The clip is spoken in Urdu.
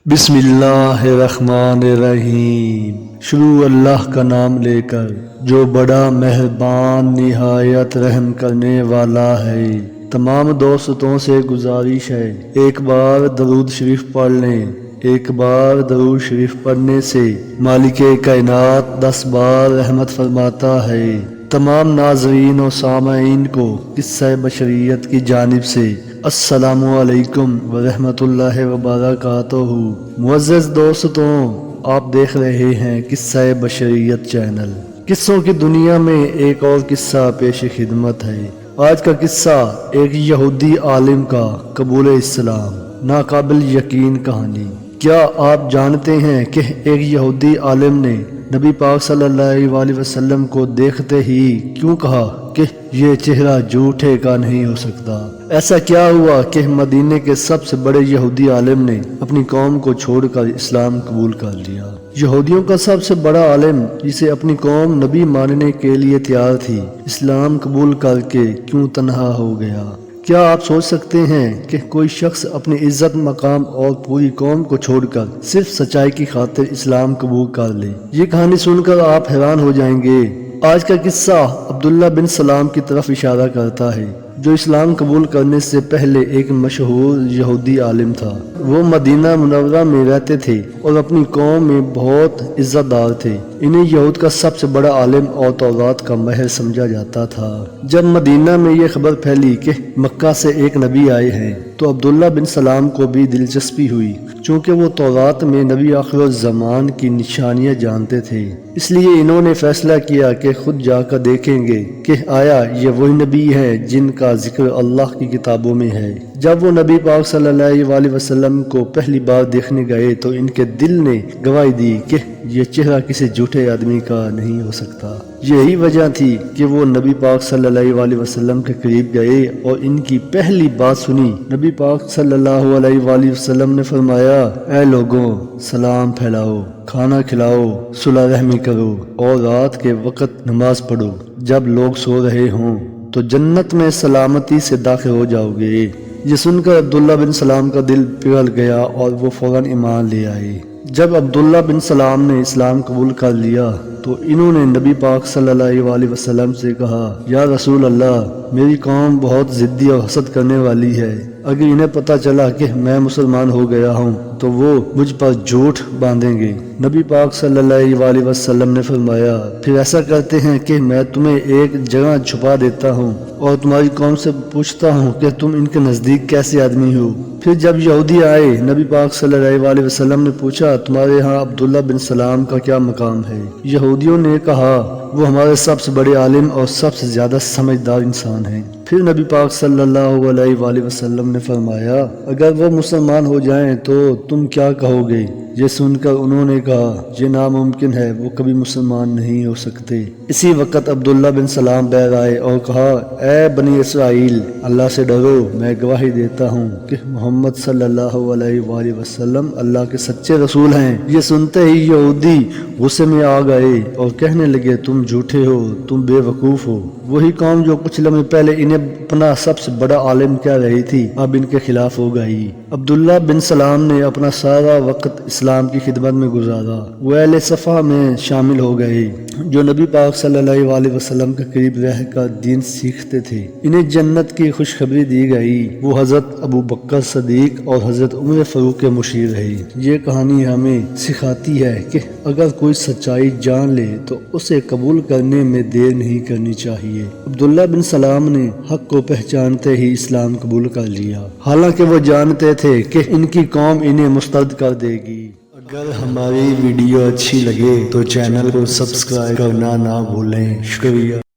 بسم اللہ الرحمن الرحیم۔ شروع اللہ کا نام لے کر جو بڑا مہربان نہایت رحم کرنے والا ہے۔ تمام دوستوں سے گزارش ہے ایک بار درود شریف پڑھ لیں۔ ایک بار درود شریف پڑھنے سے مالک کائنات 10 بار رحمت فرماتا ہے۔ تمام ناظرین و سامعین کو قصہ بشریت کی جانب سے السلام علیکم ورحمۃ اللہ وبرکاتہ۔ معزز دوستوں، آپ دیکھ رہے ہیں قصہ بشریت چینل۔ قصوں کی دنیا میں ایک اور قصہ پیش خدمت ہے۔ آج کا قصہ ایک یہودی عالم کا قبول اسلام، ناقابل یقین کہانی۔ کیا آپ جانتے ہیں کہ ایک یہودی عالم نے نبی پاک صلی اللہ علیہ وسلم کو دیکھتے ہی کیوں کہا کہ یہ چہرہ جھوٹے کا نہیں ہو سکتا؟ ایسا کیا ہوا کہ مدینے کے سب سے بڑے یہودی عالم نے اپنی قوم کو چھوڑ کر اسلام قبول کر لیا؟ یہودیوں کا سب سے بڑا عالم، جسے اپنی قوم نبی ماننے کے لیے تیار تھی، اسلام قبول کر کے کیوں تنہا ہو گیا؟ کیا آپ سوچ سکتے ہیں کہ کوئی شخص اپنی عزت، مقام اور پوری قوم کو چھوڑ کر صرف سچائی کی خاطر اسلام قبول کر لے؟ یہ کہانی سن کر آپ حیران ہو جائیں گے۔ آج کا قصہ عبداللہ بن سلام کی طرف اشارہ کرتا ہے، جو اسلام قبول کرنے سے پہلے ایک مشہور یہودی عالم تھا۔ وہ مدینہ منورہ میں رہتے تھے اور اپنی قوم میں بہت عزت دار تھے۔ انہیں یہود کا سب سے بڑا عالم اور تورات کا ماہر سمجھا جاتا تھا۔ جب مدینہ میں یہ خبر پھیلی کہ مکہ سے ایک نبی آئے ہیں تو عبداللہ بن سلام کو بھی دلچسپی ہوئی، چونکہ وہ تورات میں نبی آخر الزمان کی نشانیاں جانتے تھے۔ اس لیے انہوں نے فیصلہ کیا کہ خود جا کر دیکھیں گے کہ آیا یہ وہی نبی ہے جن کا ذکر اللہ کی کتابوں میں ہے۔ جب وہ نبی پاک صلی اللہ علیہ وسلم کو پہلی بار دیکھنے گئے تو ان کے دل نے گواہی دی کہ یہ چہرہ کسی جھوٹے آدمی کا نہیں ہو سکتا۔ یہی وجہ تھی کہ وہ نبی پاک صلی اللہ علیہ وسلم کے قریب گئے اور ان کی پہلی بات سنی۔ نبی پاک صلی اللہ علیہ وسلم نے فرمایا، اے لوگوں، سلام پھیلاؤ، کھانا کھلاؤ، صلح رحمی کرو اور رات کے وقت نماز پڑھو۔ جب لوگ سو رہے ہوں تو جنت میں سلامتی سے داخل ہو جاؤ گے۔ یہ سن کر عبداللہ بن سلام کا دل پگھل گیا اور وہ فوراً ایمان لے آئے۔ جب عبداللہ بن سلام نے اسلام قبول کر لیا تو انہوں نے نبی پاک صلی اللہ علیہ وسلم سے کہا، یا رسول اللہ، میری قوم بہت ضدی اور حسد کرنے والی ہے۔ اگر انہیں پتہ چلا کہ میں مسلمان ہو گیا ہوں تو وہ مجھ پر جھوٹ باندھیں گے۔ نبی پاک صلی اللہ علیہ وسلم نے فرمایا، پھر ایسا کرتے ہیں کہ میں تمہیں ایک جگہ چھپا دیتا ہوں اور تمہاری قوم سے پوچھتا ہوں کہ تم ان کے نزدیک کیسے آدمی ہو۔ پھر جب یہودی آئے، نبی پاک صلی اللہ علیہ وسلم نے پوچھا، تمہارے ہاں عبداللہ بن سلام کا کیا مقام ہے؟ یہودیوں نے کہا، وہ ہمارے سب سے بڑے عالم اور سب سے زیادہ سمجھدار انسان ہیں۔ پھر نبی پاک صلی اللہ علیہ وسلم نے فرمایا، اگر وہ مسلمان ہو جائیں تو تم کیا کہو گے؟ یہ سن کر انہوں نے کہا، یہ ناممکن ہے، وہ کبھی مسلمان نہیں ہو سکتے۔ اسی وقت عبداللہ بن سلام بہر آئے اور کہا، اے بنی اسرائیل، اللہ سے ڈرو، میں گواہی دیتا ہوں کہ محمد صلی اللہ علیہ وسلم اللہ کے سچے رسول ہیں۔ یہ سنتے ہی یہودی غصے میں آ گئے اور کہنے لگے، تم جھوٹے ہو، تم بے وقوف ہو۔ وہی قوم جو کچھ لمحے پہلے انہیں اپنا سب سے بڑا عالم کہہ رہی تھی، اب ان کے خلاف ہو گئی۔ عبداللہ بن سلام نے اپنا سارا وقت اسلام کی خدمت میں گزارا۔ وہ اہل صفا میں شامل ہو گئے جو نبی پاک صلی اللہ علیہ وسلم کے قریب رہ کر دین سیکھتے تھے۔ انہیں جنت کی خوشخبری دی گئی۔ وہ حضرت ابو بکر صدیق اور حضرت عمر فاروق کے مشیر رہے۔ یہ کہانی ہمیں سکھاتی ہے کہ اگر کوئی سچائی جان لے تو اسے قبول کرنے میں دیر نہیں کرنی چاہیے۔ عبداللہ بن سلام نے حق کو پہچانتے ہی اسلام قبول کر لیا، حالانکہ وہ جانتے تھے کہ ان کی قوم انہیں مسترد کر دے گی۔ اگر ہماری ویڈیو اچھی لگے تو چینل کو سبسکرائب کرنا نہ بھولیں۔ شکریہ۔